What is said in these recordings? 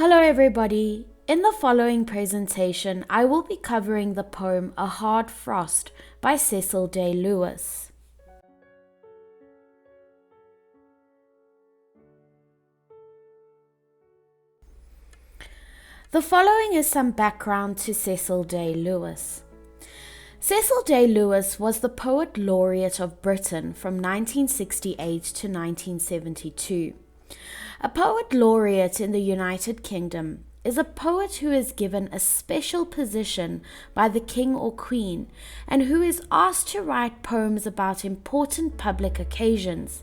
Hello everybody. In the following presentation, I will be covering the poem A Hard Frost by Cecil Day Lewis. The following is some background to Cecil Day Lewis. Cecil Day Lewis was the Poet Laureate of Britain from 1968 to 1972. A Poet Laureate in the United Kingdom is a poet who is given a special position by the king or queen and who is asked to write poems about important public occasions.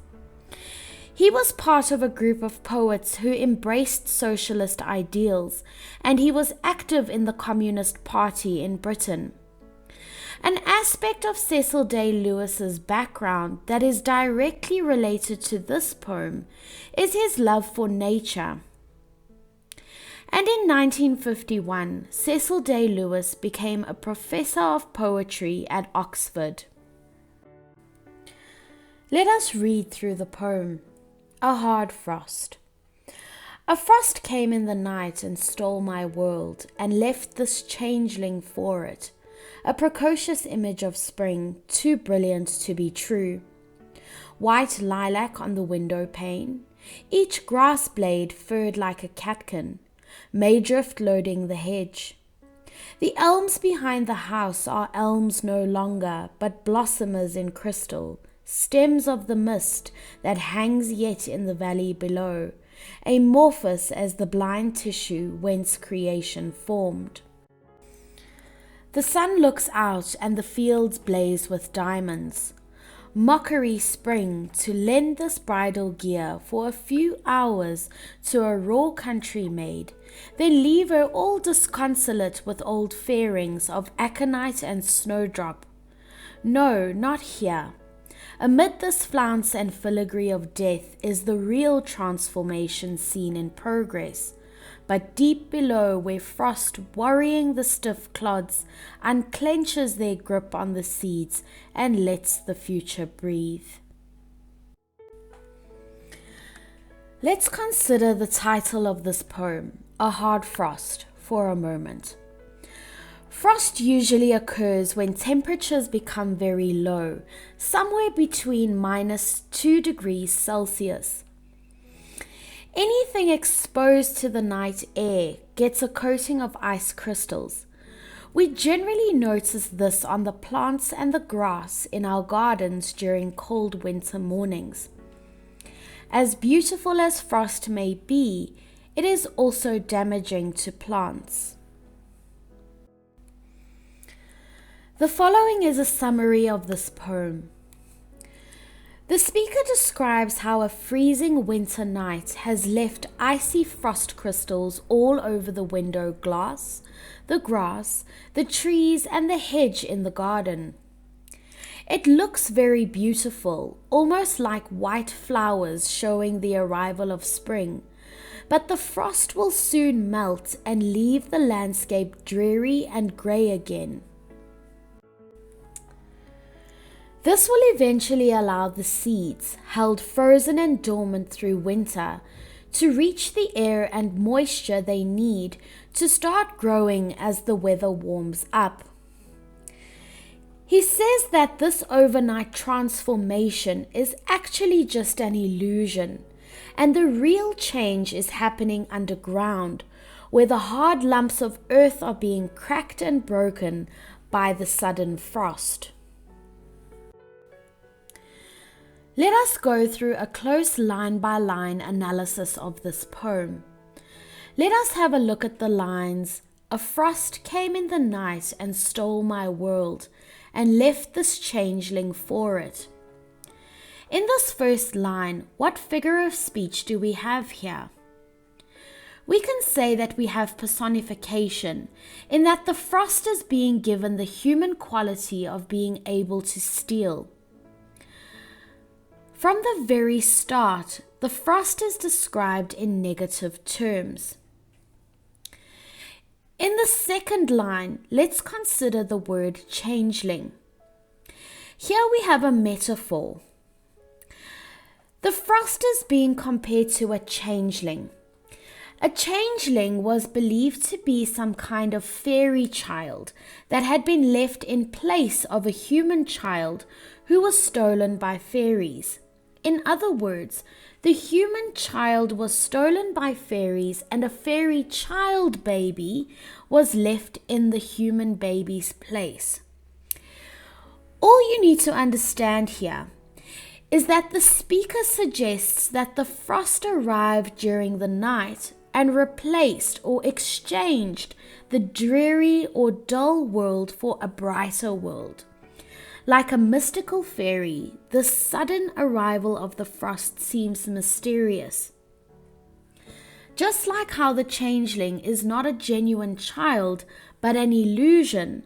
He was part of a group of poets who embraced socialist ideals, and he was active in the Communist Party in Britain. An aspect of Cecil Day Lewis's background that is directly related to this poem is his love for nature. And in 1951, Cecil Day Lewis became a professor of poetry at Oxford. Let us read through the poem. A Hard Frost. A frost came in the night and stole my world, and left this changeling for it, a precocious image of spring, too brilliant to be true. White lilac on the window pane, each grass blade furred like a catkin, May drift loading the hedge. The elms behind the house are elms no longer, but blossomers in crystal, stems of the mist that hangs yet in the valley below, amorphous as the blind tissue whence creation formed. The sun looks out and the fields blaze with diamonds. Mockery spring to lend this bridal gear for a few hours to a raw country maid, then leave her all disconsolate with old fairings of aconite and snowdrop. No, not here. Amid this flounce and filigree of death is the real transformation seen in progress, but deep below, where frost, worrying the stiff clods, unclenches their grip on the seeds and lets the future breathe. Let's consider the title of this poem, A Hard Frost, for a moment. Frost usually occurs when temperatures become very low, somewhere between -2 degrees Celsius. Anything exposed to the night air gets a coating of ice crystals. We generally notice this on the plants and the grass in our gardens during cold winter mornings. As beautiful as frost may be, it is also damaging to plants. The following is a summary of this poem. The speaker describes how a freezing winter night has left icy frost crystals all over the window glass, the grass, the trees, and the hedge in the garden. It looks very beautiful, almost like white flowers showing the arrival of spring, but the frost will soon melt and leave the landscape dreary and grey again. This will eventually allow the seeds, held frozen and dormant through winter, to reach the air and moisture they need to start growing as the weather warms up. He says that this overnight transformation is actually just an illusion, and the real change is happening underground, where the hard lumps of earth are being cracked and broken by the sudden frost. Let us go through a close line-by-line analysis of this poem. Let us have a look at the lines, "A frost came in the night and stole my world, and left this changeling for it." In this first line, what figure of speech do we have here? We can say that we have personification, in that the frost is being given the human quality of being able to steal. From the very start, the frost is described in negative terms. In the second line, let's consider the word changeling. Here we have a metaphor. The frost is being compared to a changeling. A changeling was believed to be some kind of fairy child that had been left in place of a human child who was stolen by fairies. In other words, the human child was stolen by fairies and a fairy child baby was left in the human baby's place. All you need to understand here is that the speaker suggests that the frost arrived during the night and replaced or exchanged the dreary or dull world for a brighter world. Like a mystical fairy, the sudden arrival of the frost seems mysterious. Just like how the changeling is not a genuine child but an illusion,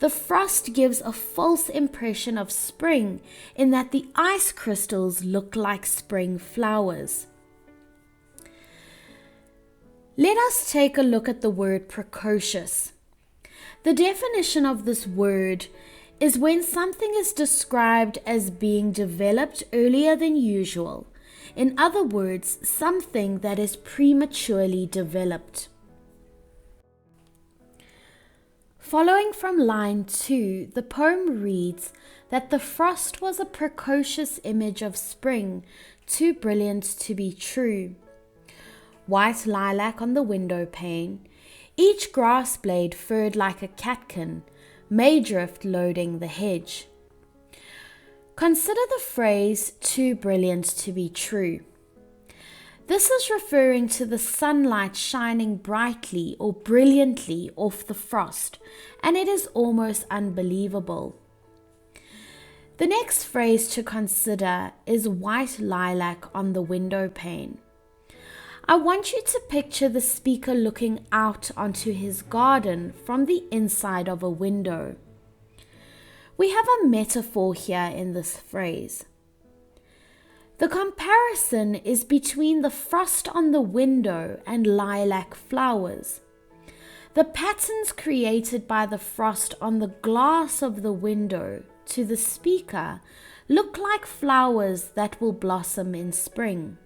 the frost gives a false impression of spring in that the ice crystals look like spring flowers. Let us take a look at the word precocious. The definition of this word is when something is described as being developed earlier than usual. In other words, something that is prematurely developed. Following from line 2, the poem reads that the frost was a precocious image of spring, too brilliant to be true. White lilac on the window pane, each grass blade furred like a catkin, maid loading the hedge. Consider the phrase, too brilliant to be true. This is referring to the sunlight shining brightly or brilliantly off the frost, and it is almost unbelievable. The next phrase to consider is white lilac on the window pane. I want you to picture the speaker looking out onto his garden from the inside of a window. We have a metaphor here in this phrase. The comparison is between the frost on the window and lilac flowers. The patterns created by the frost on the glass of the window to the speaker look like flowers that will blossom in spring.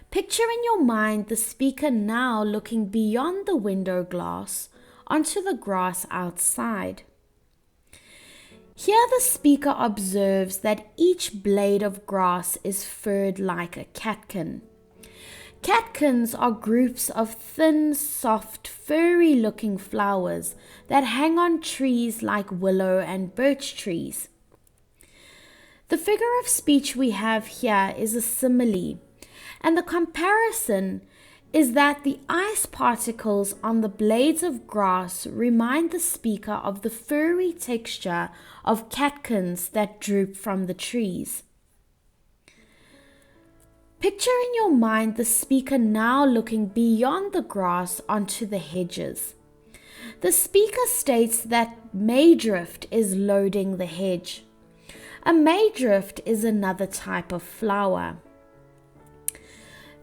Picture in your mind the speaker now looking beyond the window glass onto the grass outside. Here the speaker observes that each blade of grass is furred like a catkin. Catkins are groups of thin, soft, furry-looking flowers that hang on trees like willow and birch trees. The figure of speech we have here is a simile, and the comparison is that the ice particles on the blades of grass remind the speaker of the furry texture of catkins that droop from the trees. Picture in your mind the speaker now looking beyond the grass onto the hedges. The speaker states that maid is loading the hedge. A maid is another type of flower.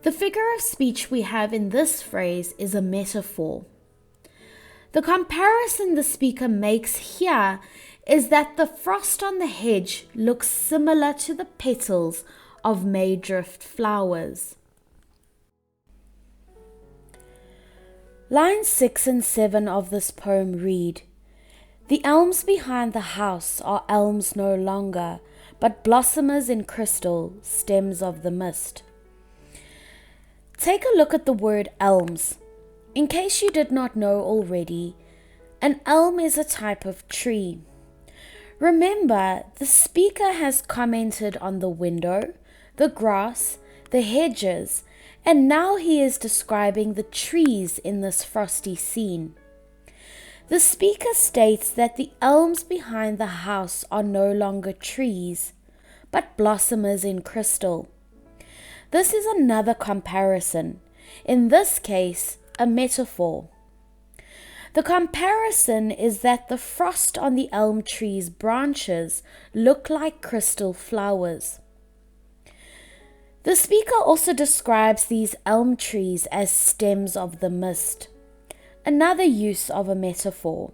The figure of speech we have in this phrase is a metaphor. The comparison the speaker makes here is that the frost on the hedge looks similar to the petals of maid flowers. Lines 6 and 7 of this poem read, "The elms behind the house are elms no longer, but blossomers in crystal, stems of the mist." Take a look at the word elms. In case you did not know already, an elm is a type of tree. Remember, the speaker has commented on the window, the grass, the hedges, and now he is describing the trees in this frosty scene. The speaker states that the elms behind the house are no longer trees, but blossomers in crystal. This is another comparison, in this case, a metaphor. The comparison is that the frost on the elm tree's branches look like crystal flowers. The speaker also describes these elm trees as stems of the mist, another use of a metaphor.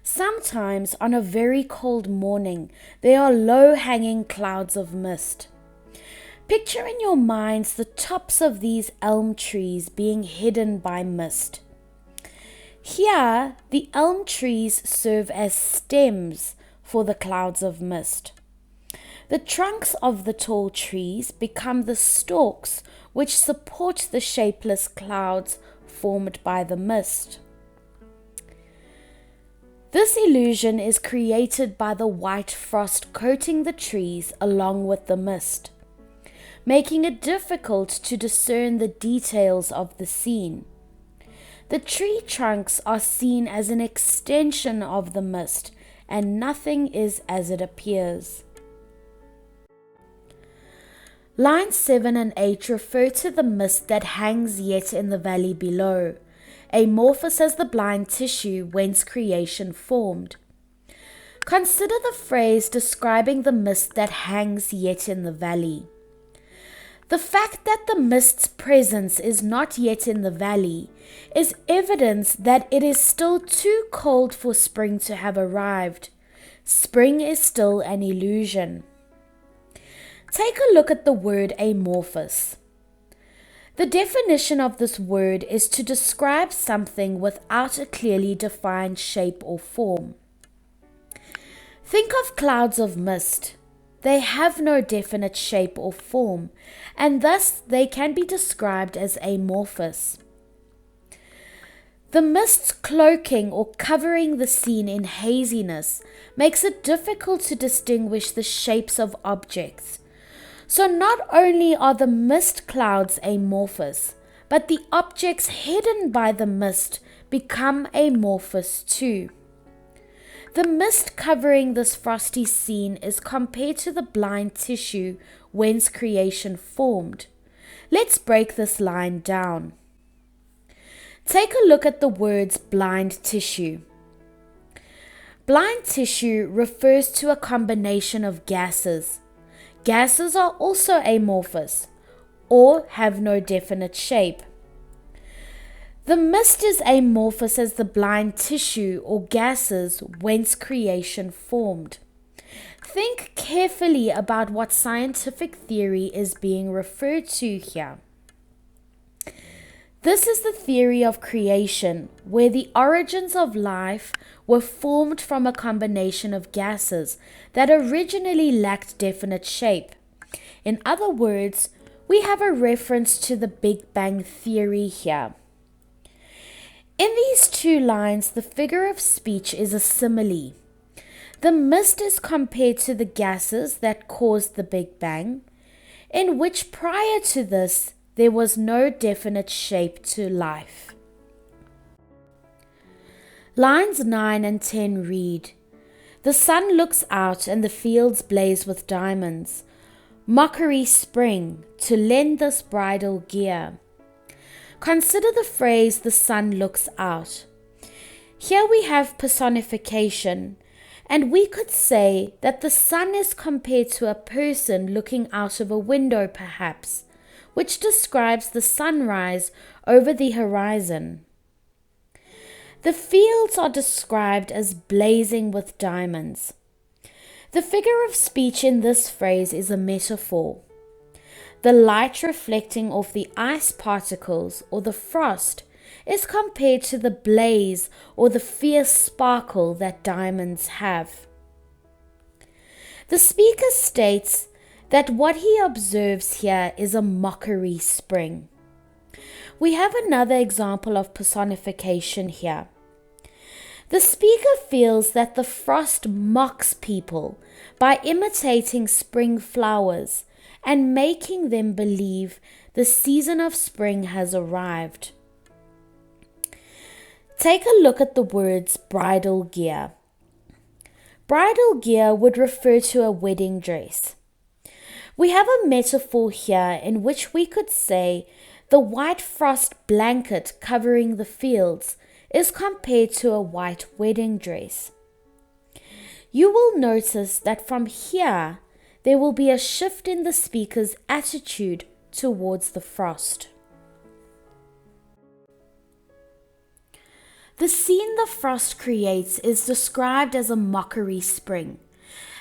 Sometimes on a very cold morning, there are low-hanging clouds of mist. Picture in your minds the tops of these elm trees being hidden by mist. Here, the elm trees serve as stems for the clouds of mist. The trunks of the tall trees become the stalks which support the shapeless clouds formed by the mist. This illusion is created by the white frost coating the trees along with the mist, making it difficult to discern the details of the scene. The tree trunks are seen as an extension of the mist, and nothing is as it appears. Lines 7 and 8 refer to the mist that hangs yet in the valley below, amorphous as the blind tissue whence creation formed. Consider the phrase describing the mist that hangs yet in the valley. The fact that the mist's presence is not yet in the valley is evidence that it is still too cold for spring to have arrived. Spring is still an illusion. Take a look at the word amorphous. The definition of this word is to describe something without a clearly defined shape or form. Think of clouds of mist. They have no definite shape or form, and thus they can be described as amorphous. The mist's cloaking or covering the scene in haziness makes it difficult to distinguish the shapes of objects. So not only are the mist clouds amorphous, but the objects hidden by the mist become amorphous too. The mist covering this frosty scene is compared to the blind tissue whence creation formed. Let's break this line down. Take a look at the words blind tissue. Blind tissue refers to a combination of gases. Gases are also amorphous or have no definite shape. The mist is amorphous as the blind tissue or gases whence creation formed. Think carefully about what scientific theory is being referred to here. This is the theory of creation, where the origins of life were formed from a combination of gases that originally lacked definite shape. In other words, we have a reference to the Big Bang Theory here. In these two lines, the figure of speech is a simile. The mist is compared to the gases that caused the Big Bang, in which prior to this, there was no definite shape to life. Lines 9 and 10 read, "The sun looks out and the fields blaze with diamonds. Mockery spring to lend this bridal gear." Consider the phrase "the sun looks out." Here we have personification, and we could say that the sun is compared to a person looking out of a window perhaps, which describes the sunrise over the horizon. The fields are described as blazing with diamonds. The figure of speech in this phrase is a metaphor. The light reflecting off the ice particles or the frost is compared to the blaze or the fierce sparkle that diamonds have. The speaker states that what he observes here is a mockery spring. We have another example of personification here. The speaker feels that the frost mocks people by imitating spring flowers and making them believe the season of spring has arrived. Take a look at the words bridal gear. Bridal gear would refer to a wedding dress. We have a metaphor here in which we could say the white frost blanket covering the fields is compared to a white wedding dress. You will notice that from here there will be a shift in the speaker's attitude towards the frost. The scene the frost creates is described as a mockery spring,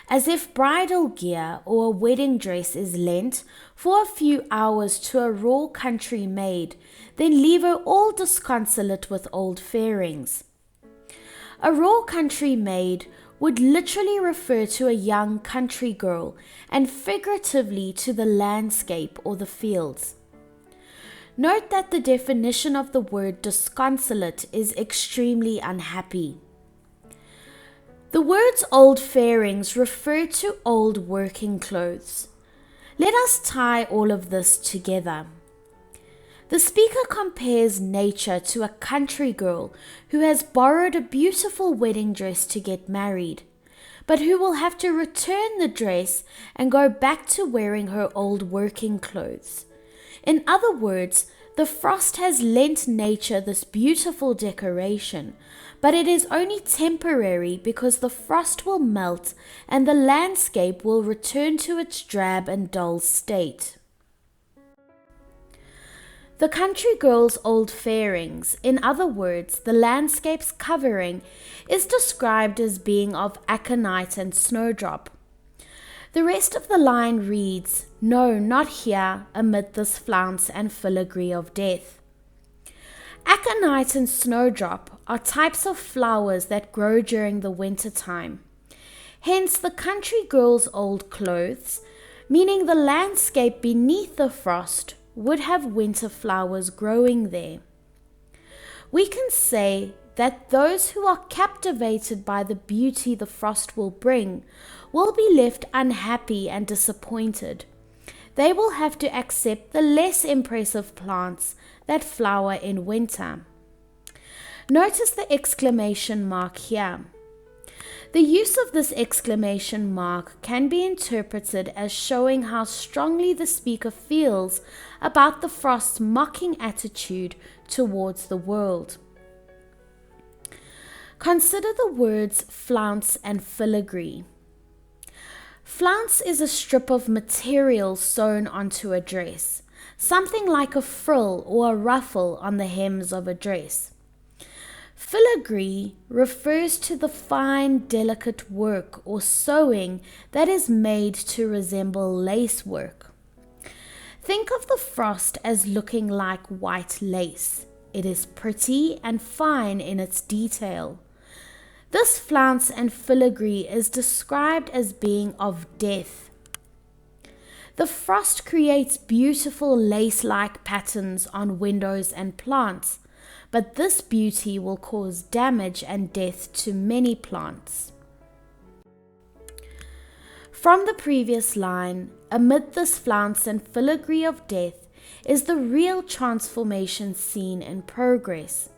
as if bridal gear or a wedding dress is lent for a few hours to a raw country maid, then leave her all disconsolate with old fairings. A raw country maid would literally refer to a young country girl and figuratively to the landscape or the fields. Note that the definition of the word disconsolate is extremely unhappy. The words old fairings refer to old working clothes. Let us tie all of this together. The speaker compares nature to a country girl who has borrowed a beautiful wedding dress to get married, but who will have to return the dress and go back to wearing her old working clothes. In other words, the frost has lent nature this beautiful decoration, but it is only temporary because the frost will melt and the landscape will return to its drab and dull state. The country girl's old fairings, in other words, the landscape's covering, is described as being of aconite and snowdrop. The rest of the line reads, "No, not here, amid this flounce and filigree of death." Aconite and snowdrop are types of flowers that grow during the winter time. Hence, the country girl's old clothes, meaning the landscape beneath the frost, would have winter flowers growing there. We can say that those who are captivated by the beauty the frost will bring will be left unhappy and disappointed. They will have to accept the less impressive plants that flower in winter. Notice the exclamation mark here. The use of this exclamation mark can be interpreted as showing how strongly the speaker feels about the frost's mocking attitude towards the world. Consider the words flounce and filigree. Flounce is a strip of material sewn onto a dress, something like a frill or a ruffle on the hems of a dress. Filigree refers to the fine, delicate work or sewing that is made to resemble lace work. Think of the frost as looking like white lace. It is pretty and fine in its detail. This flounce and filigree is described as being of death. The frost creates beautiful lace-like patterns on windows and plants, but this beauty will cause damage and death to many plants. From the previous line, amid this flounce and filigree of death is the real transformation scene in progress.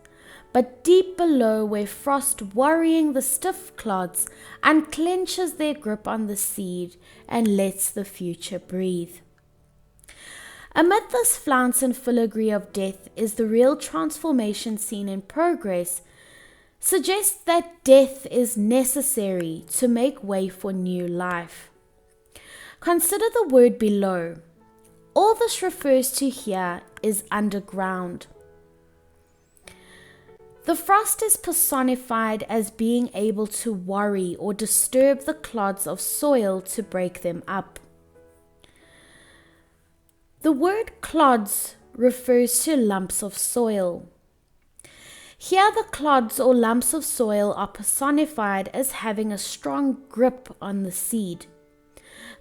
But deep below, where frost, worrying the stiff clods, unclenches their grip on the seed and lets the future breathe. Amid this flounce and filigree of death is the real transformation scene in progress, suggests that death is necessary to make way for new life. Consider the word below. All this refers to here is underground. The frost is personified as being able to worry or disturb the clods of soil to break them up. The word clods refers to lumps of soil. Here the clods or lumps of soil are personified as having a strong grip on the seed.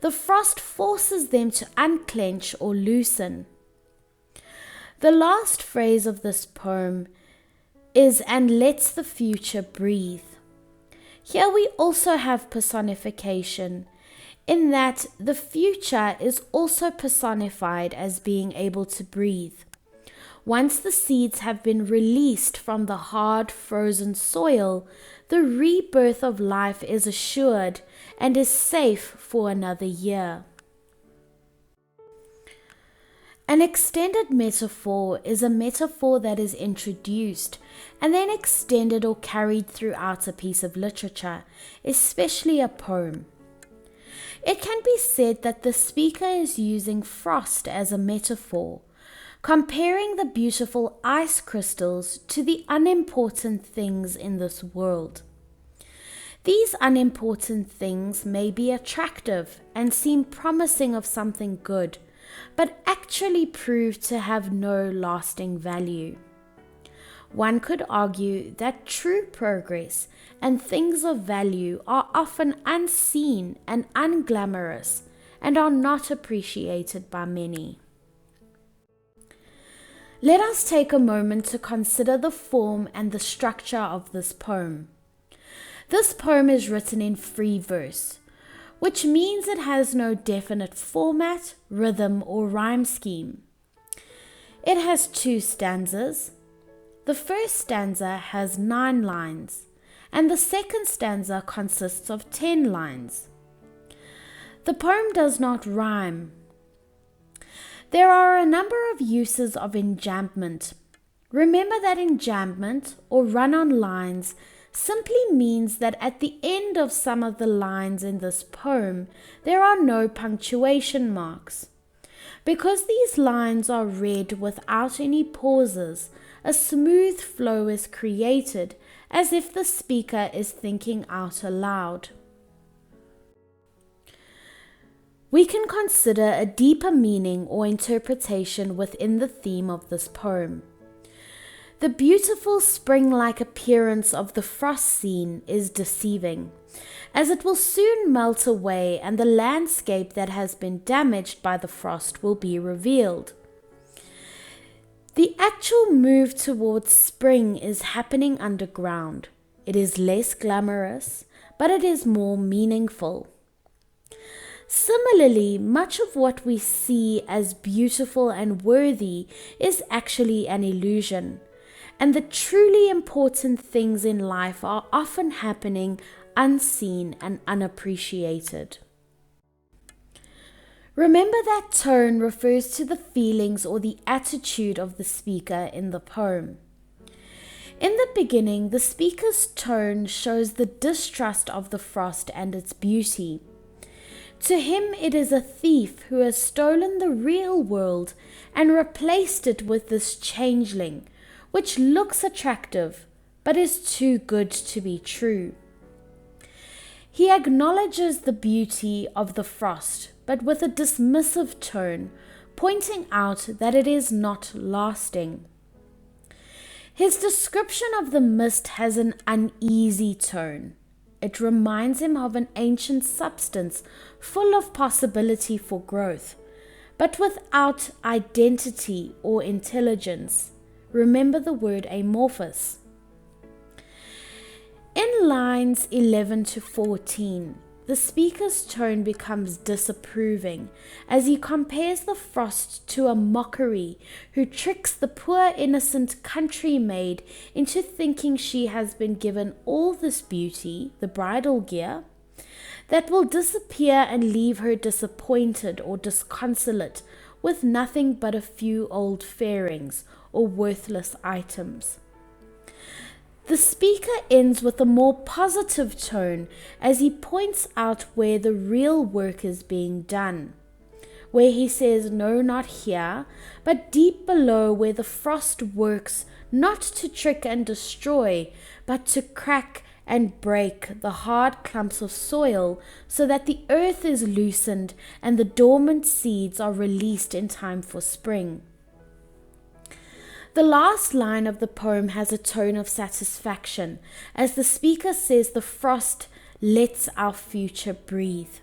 The frost forces them to unclench or loosen. The last phrase of this poem is "and lets the future breathe." Here we also have personification, in that the future is also personified as being able to breathe. Once the seeds have been released from the hard, frozen soil, the rebirth of life is assured and is safe for another year. An extended metaphor is a metaphor that is introduced and then extended or carried throughout a piece of literature, especially a poem. It can be said that the speaker is using frost as a metaphor, comparing the beautiful ice crystals to the unimportant things in this world. These unimportant things may be attractive and seem promising of something good, but actually prove to have no lasting value. One could argue that true progress and things of value are often unseen and unglamorous and are not appreciated by many. Let us take a moment to consider the form and the structure of this poem. This poem is written in free verse, which means it has no definite format, rhythm, or rhyme scheme. It has 2 stanzas. The first stanza has 9 lines, and the second stanza consists of 10 lines. The poem does not rhyme. There are a number of uses of enjambment. Remember that enjambment, or run-on lines, simply means that at the end of some of the lines in this poem, there are no punctuation marks. Because these lines are read without any pauses, a smooth flow is created, as if the speaker is thinking out aloud. We can consider a deeper meaning or interpretation within the theme of this poem. The beautiful spring-like appearance of the frost scene is deceiving, as it will soon melt away and the landscape that has been damaged by the frost will be revealed. The actual move towards spring is happening underground. It is less glamorous, but it is more meaningful. Similarly, much of what we see as beautiful and worthy is actually an illusion. And the truly important things in life are often happening unseen and unappreciated. Remember that tone refers to the feelings or the attitude of the speaker in the poem. In the beginning, the speaker's tone shows the distrust of the frost and its beauty. To him, it is a thief who has stolen the real world and replaced it with this changeling, which looks attractive, but is too good to be true. He acknowledges the beauty of the frost, but with a dismissive tone, pointing out that it is not lasting. His description of the mist has an uneasy tone. It reminds him of an ancient substance full of possibility for growth, but without identity or intelligence. Remember the word amorphous. In lines 11 to 14, the speaker's tone becomes disapproving as he compares the frost to a mockery who tricks the poor innocent country maid into thinking she has been given all this beauty, the bridal gear, that will disappear and leave her disappointed or disconsolate with nothing but a few old fairings or worthless items. The speaker ends with a more positive tone as he points out where the real work is being done, where he says, no, not here, but deep below, where the frost works not to trick and destroy, but to crack and break the hard clumps of soil so that the earth is loosened and the dormant seeds are released in time for spring. The last line of the poem has a tone of satisfaction as the speaker says the frost lets our future breathe.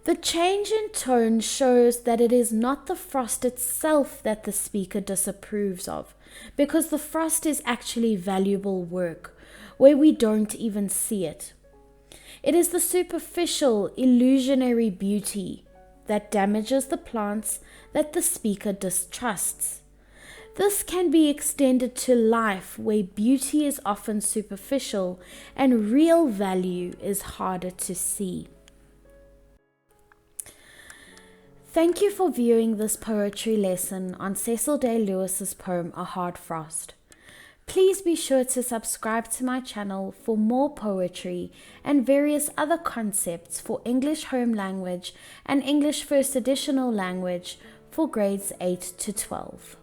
The change in tone shows that it is not the frost itself that the speaker disapproves of, because the frost is actually valuable work where we don't even see it. It is the superficial, illusionary beauty that damages the plants that the speaker distrusts. This can be extended to life, where beauty is often superficial and real value is harder to see. Thank you for viewing this poetry lesson on Cecil Day Lewis's poem A Hard Frost. Please be sure to subscribe to my channel for more poetry and various other concepts for English Home Language and English First Additional Language for grades 8 to 12.